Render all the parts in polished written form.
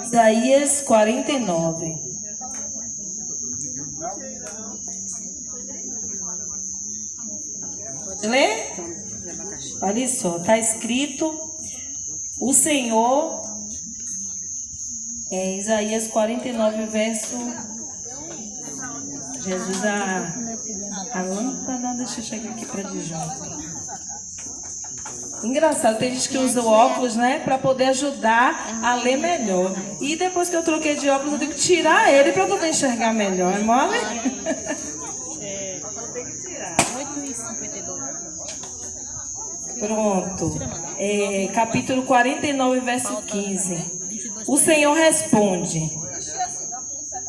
Isaías 49. Pode ler? Olha só, está escrito: o Senhor, Isaías 49, verso. Jesus, a lâmpada, deixa eu chegar aqui para de junto. Engraçado, tem gente que usa o óculos, né, para poder ajudar a ler melhor. E depois que eu troquei de óculos, eu tenho que tirar ele para poder enxergar melhor, é mole? Tem que tirar. 8:52. Pronto. Capítulo 49, verso 15. O Senhor responde: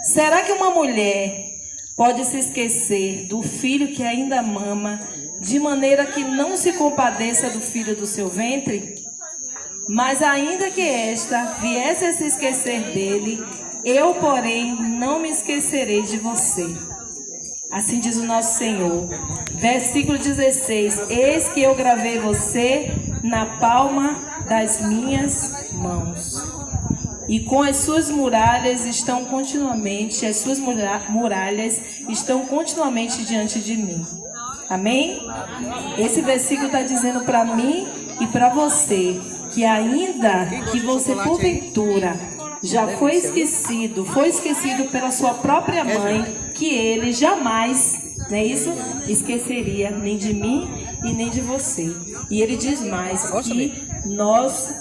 será que uma mulher pode se esquecer do filho que ainda mama, de maneira que não se compadeça do filho do seu ventre? Mas ainda que esta viesse a se esquecer dele, eu, porém, não me esquecerei de você. Assim diz o nosso Senhor. Versículo 16. Eis que eu gravei você na palma das minhas mãos. E com as suas muralhas estão continuamente, diante de mim. Amém? Esse versículo está dizendo para mim e para você que ainda que você porventura já foi esquecido pela sua própria mãe, que ele jamais, não é isso? Esqueceria nem de mim e nem de você. E ele diz mais que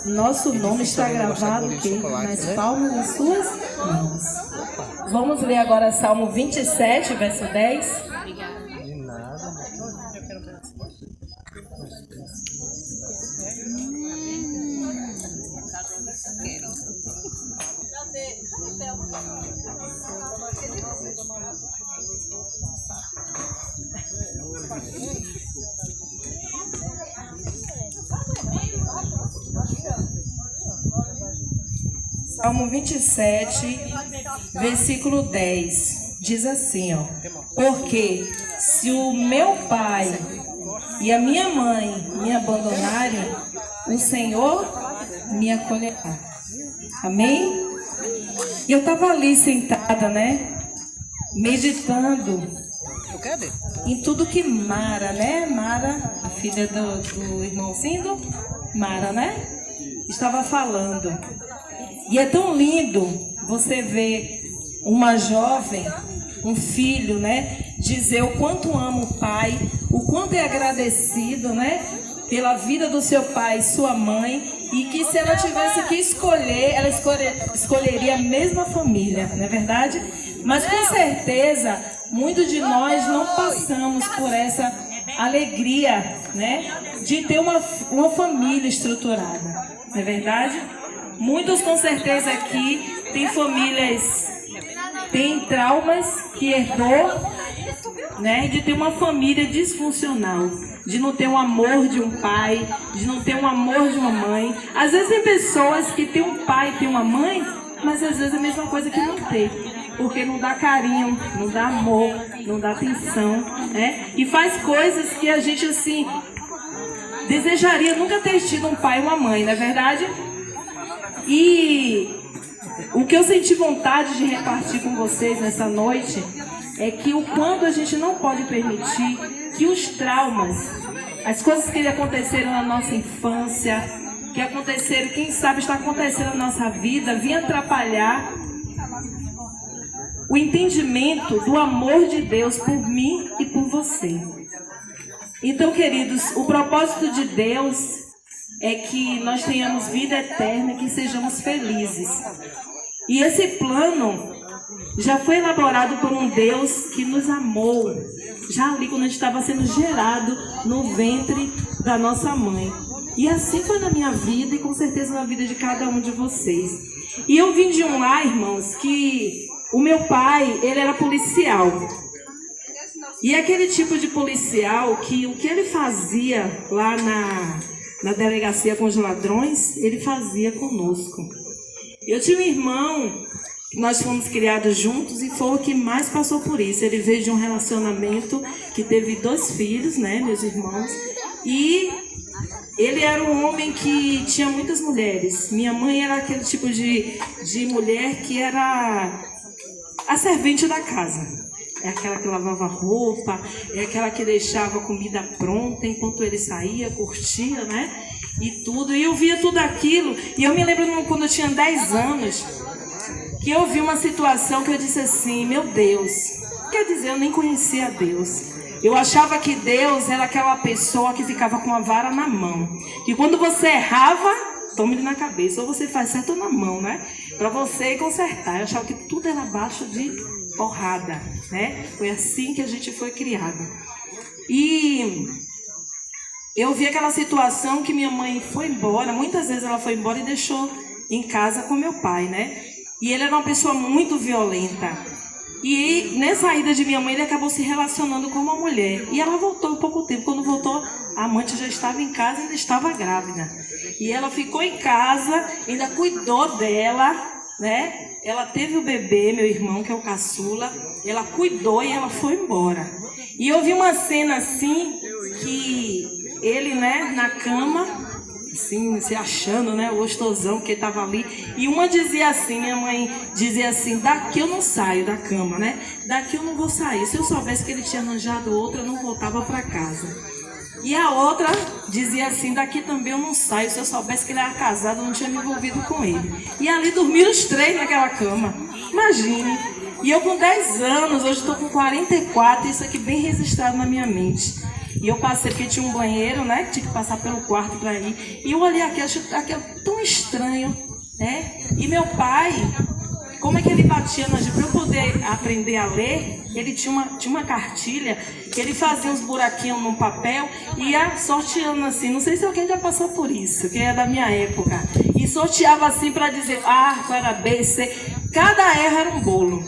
nosso nome está gravado nas palmas das suas mãos. Vamos ler agora Salmo 27, verso 10. Salmo 27, versículo 10, diz assim, ó: porque se o meu pai e a minha mãe me abandonarem, o Senhor me acolherá. Amém? E eu estava ali sentada, né, meditando em tudo que Mara, né, Mara, a filha do irmãozinho Mara, né, estava falando. E é tão lindo você ver uma jovem, um filho, né, dizer o quanto ama o pai, o quanto é agradecido, né, pela vida do seu pai e sua mãe, e que se ela tivesse que escolher, ela escolheria a mesma família, não é verdade? Mas com certeza, muitos de nós não passamos por essa alegria, né, de ter uma família estruturada, não é verdade? Muitos com certeza aqui têm famílias, têm traumas que herdou, né, de ter uma família disfuncional, de não ter um amor de um pai, de não ter um amor de uma mãe. Às vezes tem pessoas que têm um pai e têm uma mãe, mas às vezes é a mesma coisa que não ter, porque não dá carinho, não dá amor, não dá atenção, né? E faz coisas que a gente assim desejaria nunca ter tido um pai e uma mãe, não é verdade? E o que eu senti vontade de repartir com vocês nessa noite é que o quanto a gente não pode permitir que os traumas, as coisas que aconteceram na nossa infância, que aconteceram, quem sabe está acontecendo na nossa vida, vinha atrapalhar o entendimento do amor de Deus por mim e por você. Então, queridos, o propósito de Deus é que nós tenhamos vida eterna, que sejamos felizes. E esse plano já foi elaborado por um Deus que nos amou, já ali quando a gente estava sendo gerado no ventre da nossa mãe. E assim foi na minha vida e com certeza na vida de cada um de vocês. E eu vim de um lar, irmãos, que o meu pai, ele era policial. E aquele tipo de policial que o que ele fazia lá na delegacia com os ladrões, ele fazia conosco. Eu tinha um irmão, nós fomos criados juntos e foi o que mais passou por isso. Ele veio de um relacionamento que teve 2 filhos, né, meus irmãos, e Ele era um homem que tinha muitas mulheres. Minha mãe era aquele tipo de mulher que era a servente da casa. É aquela que lavava roupa, é aquela que deixava a comida pronta enquanto ele saía, curtia, né? E tudo. E eu via tudo aquilo. E eu me lembro quando eu tinha 10 anos, que eu vi uma situação que eu disse assim, meu Deus, quer dizer, eu nem conhecia Deus. Eu achava que Deus era aquela pessoa que ficava com a vara na mão. Que quando você errava, tome-lhe na cabeça. Ou você faz certo na mão, né? Para você consertar. Eu achava que tudo era abaixo de porrada, né? Foi assim que a gente foi criado. E eu vi aquela situação que minha mãe foi embora. Muitas vezes ela foi embora e deixou em casa com meu pai, né? E ele era uma pessoa muito violenta. E nessa ida de minha mãe, ele acabou se relacionando com uma mulher. E ela voltou em pouco tempo. Quando voltou, a amante já estava em casa e ainda estava grávida. E ela ficou em casa, ainda cuidou dela, né? Ela teve o bebê, meu irmão, que é o caçula. Ela cuidou e ela foi embora. E eu vi uma cena assim, que ele, né, na cama, assim, se achando, né, o gostosão que estava ali. E uma dizia assim, minha mãe dizia assim, daqui eu não saio da cama, né? Daqui eu não vou sair. Se eu soubesse que ele tinha arranjado outra, eu não voltava para casa. E a outra dizia assim, daqui também eu não saio. Se eu soubesse que ele era casado, eu não tinha me envolvido com ele. E ali dormiram os 3 naquela cama. Imagine. E eu com 10 anos, hoje estou com 44, isso aqui bem registrado na minha mente. E eu passei, porque tinha um banheiro, né? Que tinha que passar pelo quarto para ir. E eu olhei aqui, achei aquilo tão estranho, né? E meu pai, como é que ele batia na gente? Para eu poder aprender a ler, ele tinha uma cartilha, que ele fazia uns buraquinhos no papel e ia sorteando assim. Não sei se alguém já passou por isso, que é da minha época. E sorteava assim para dizer A, qual era B, C. Cada erro era um bolo.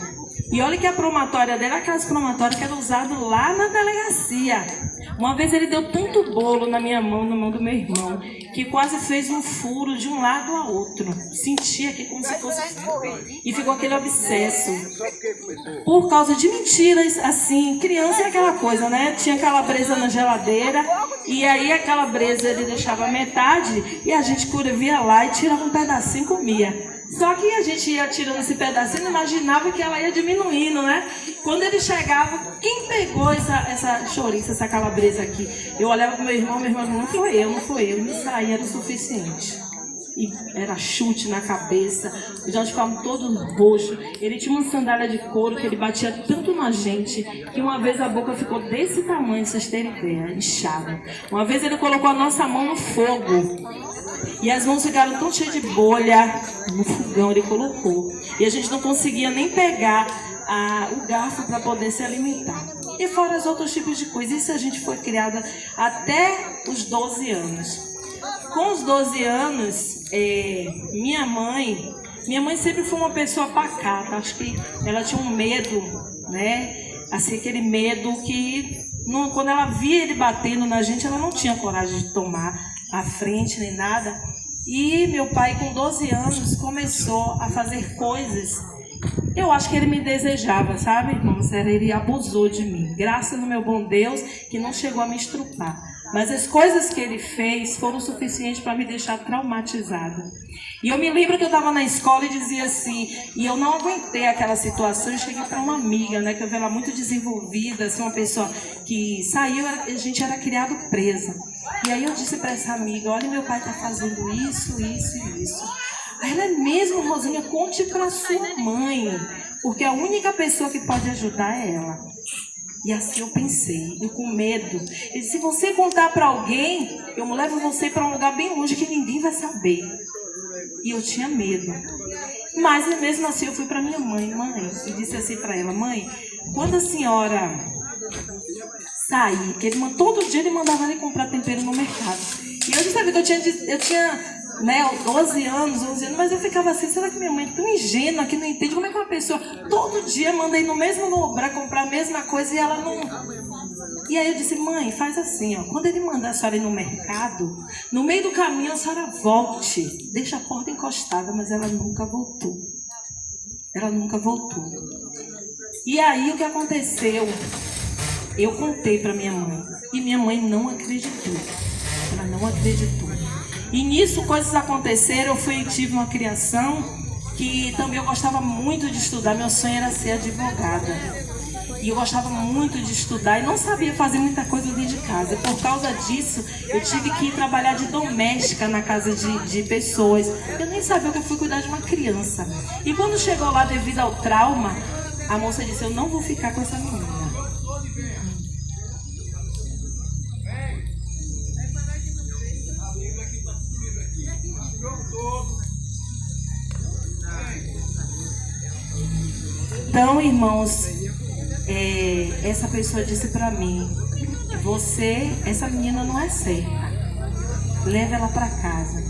E olha que a promatória dele era aquelas promatórias que eram usadas lá na delegacia. Uma vez ele deu tanto bolo na minha mão, na mão do meu irmão, que quase fez um furo de um lado a outro. Sentia aqui como se fosse... E ficou aquele abscesso. Por causa de mentiras, assim, criança é aquela coisa, né? Tinha calabresa na geladeira, e aí a calabresa ele deixava metade, e a gente via lá e tirava um pedacinho e comia. Só que a gente ia tirando esse pedacinho e imaginava que ela ia diminuindo, né? Quando ele chegava, quem pegou essa chouriça, essa calabresa aqui? Eu olhava para meu irmão não foi eu. Isso aí era o suficiente. E era chute na cabeça, já ficava todo roxo. Ele tinha uma sandália de couro que ele batia tanto na gente, que uma vez a boca ficou desse tamanho, vocês terem ideia, inchada. Uma vez ele colocou a nossa mão no fogo. E as mãos ficaram tão cheias de bolha, no fogão ele colocou. E a gente não conseguia nem pegar o garfo para poder se alimentar. E fora os outros tipos de coisas. Isso a gente foi criada até os 12 anos. Com os 12 anos, minha mãe sempre foi uma pessoa pacata. Acho que ela tinha um medo, né? Assim, aquele medo que quando ela via ele batendo na gente, ela não tinha coragem de tomar à frente nem nada. E meu pai com 12 anos começou a fazer coisas. Eu acho que ele me desejava, sabe, irmãos? Ele abusou de mim. Graças ao meu bom Deus que não chegou a me estrupar. Mas as coisas que ele fez foram suficientes para me deixar traumatizada. E eu me lembro que eu estava na escola e dizia assim, e eu não aguentei aquela situação, eu cheguei para uma amiga, né, que eu vi ela muito desenvolvida, assim, uma pessoa que saiu, a gente era criado presa. E aí eu disse para essa amiga, olha, meu pai está fazendo isso, isso e isso. Aí ela, é mesmo, Rosinha, conte para sua mãe, porque a única pessoa que pode ajudar é ela. E assim eu pensei, e com medo. Ele disse, se você contar para alguém, eu levo você para um lugar bem longe que ninguém vai saber. E eu tinha medo. Mas mesmo assim eu fui para minha mãe, e disse assim para ela, mãe, quando a senhora sair, que todo dia ele mandava ele comprar tempero no mercado. E eu já sabia que eu tinha né, 12 anos, 11 anos, mas eu ficava assim, será que minha mãe é tão ingênua que não entende como é que uma pessoa todo dia manda ir no mesmo lugar comprar a mesma coisa e ela não... E aí eu disse, mãe, faz assim, ó, quando ele mandar a senhora ir no mercado, no meio do caminho a senhora volte, deixa a porta encostada, mas ela nunca voltou. Ela nunca voltou. E aí o que aconteceu? Eu contei para minha mãe, e minha mãe não acreditou. ela não acreditou. E nisso coisas aconteceram, tive uma criação que também eu gostava muito de estudar, meu sonho era ser advogada. E eu gostava muito de estudar e não sabia fazer muita coisa dentro de casa. Por causa disso, eu tive que ir trabalhar de doméstica na casa de pessoas. Eu nem sabia que eu fui cuidar de uma criança. E quando chegou lá, devido ao trauma, a moça disse, eu não vou ficar com essa menina. Então, irmãos, essa pessoa disse para mim, essa menina não é certa, leva ela para casa.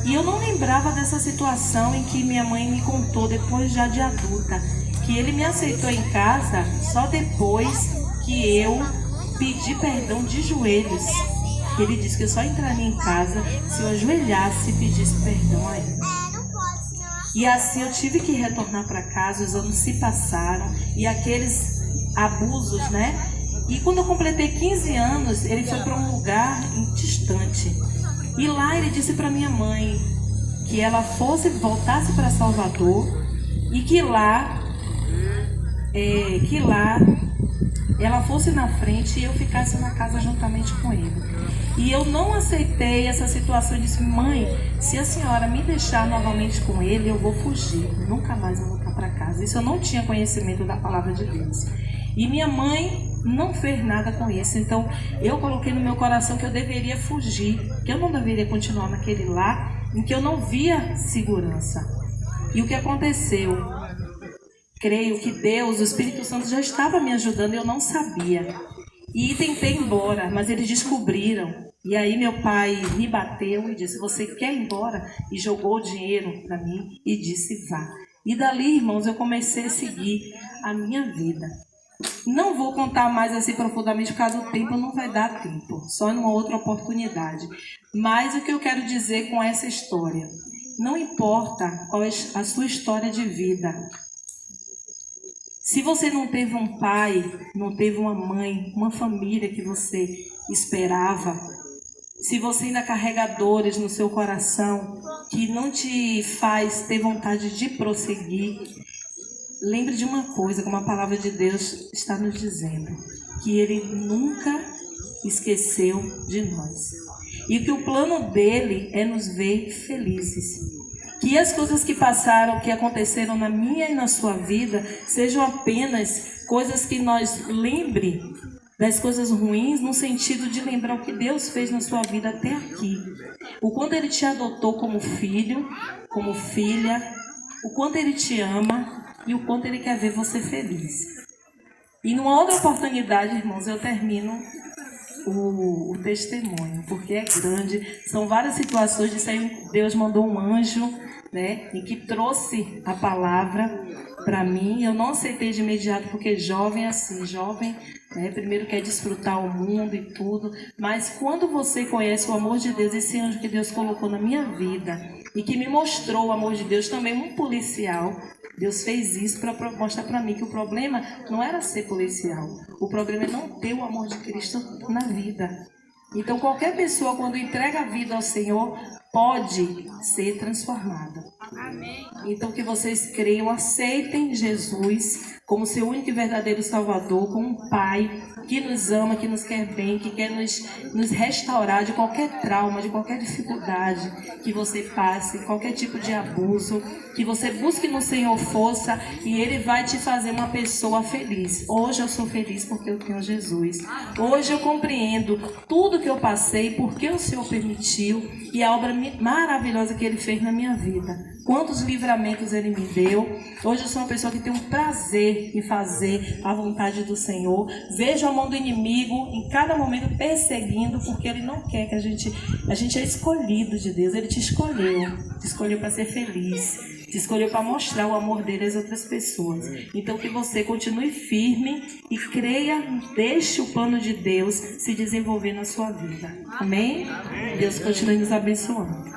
E eu não lembrava dessa situação em que minha mãe me contou depois já de adulta, que ele me aceitou em casa só depois que eu pedi perdão de joelhos. Ele disse que eu só entraria em casa se eu ajoelhasse e pedisse perdão a ele. E assim eu tive que retornar para casa, os anos se passaram e aqueles abusos, né? E quando eu completei 15 anos, ele foi para um lugar distante. E lá ele disse para minha mãe que ela voltasse para Salvador e que lá ela fosse na frente e eu ficasse na casa juntamente com ele. E eu não aceitei essa situação. Eu disse, mãe, se a senhora me deixar novamente com ele, eu vou fugir. Nunca mais vou voltar para casa. Isso eu não tinha conhecimento da palavra de Deus. E minha mãe não fez nada com isso. Então eu coloquei no meu coração que eu deveria fugir, que eu não deveria continuar naquele lar em que eu não via segurança. E o que aconteceu? Creio que Deus, o Espírito Santo já estava me ajudando e eu não sabia. E tentei ir embora, mas eles descobriram. E aí meu pai me bateu e disse, você quer ir embora? E jogou o dinheiro para mim e disse, vá. E dali, irmãos, eu comecei a seguir a minha vida. Não vou contar mais assim profundamente, por causa do tempo, não vai dar tempo. Só em uma outra oportunidade. Mas o que eu quero dizer com essa história? Não importa qual é a sua história de vida. Se você não teve um pai, não teve uma mãe, uma família que você esperava, se você ainda carrega dores no seu coração que não te faz ter vontade de prosseguir, lembre de uma coisa, como a palavra de Deus está nos dizendo, que Ele nunca esqueceu de nós. E que o plano dele é nos ver felizes. Que as coisas que passaram, que aconteceram na minha e na sua vida, sejam apenas coisas que nós lembre das coisas ruins, no sentido de lembrar o que Deus fez na sua vida até aqui. O quanto Ele te adotou como filho, como filha, o quanto Ele te ama e o quanto Ele quer ver você feliz. E numa outra oportunidade, irmãos, eu termino o testemunho, porque é grande. São várias situações disso aí. Deus mandou um anjo, né, e que trouxe a palavra para mim. Eu não aceitei de imediato, porque jovem é assim, jovem, né, primeiro quer desfrutar o mundo e tudo, mas quando você conhece o amor de Deus, esse anjo que Deus colocou na minha vida e que me mostrou o amor de Deus, também um policial, Deus fez isso para mostrar para mim que o problema não era ser policial, o problema é não ter o amor de Cristo na vida. Então qualquer pessoa, quando entrega a vida ao Senhor, pode ser transformada. Então que vocês creiam, aceitem Jesus como seu único e verdadeiro Salvador, como um Pai que nos ama, que nos quer bem, que quer nos restaurar de qualquer trauma, de qualquer dificuldade que você passe, qualquer tipo de abuso, que você busque no Senhor força e Ele vai te fazer uma pessoa feliz. Hoje eu sou feliz porque eu tenho Jesus. Hoje eu compreendo tudo que eu passei, porque o Senhor permitiu e a obra maravilhosa que Ele fez na minha vida. Quantos livramentos Ele me deu. Hoje eu sou uma pessoa que tem um prazer em fazer a vontade do Senhor. Vejo a mão do inimigo em cada momento perseguindo, porque Ele não quer que a gente é escolhido de Deus. Ele te escolheu para ser feliz, te escolheu para mostrar o amor dele às outras pessoas. Então que você continue firme e creia, deixe o plano de Deus se desenvolver na sua vida. Amém? Deus continue nos abençoando.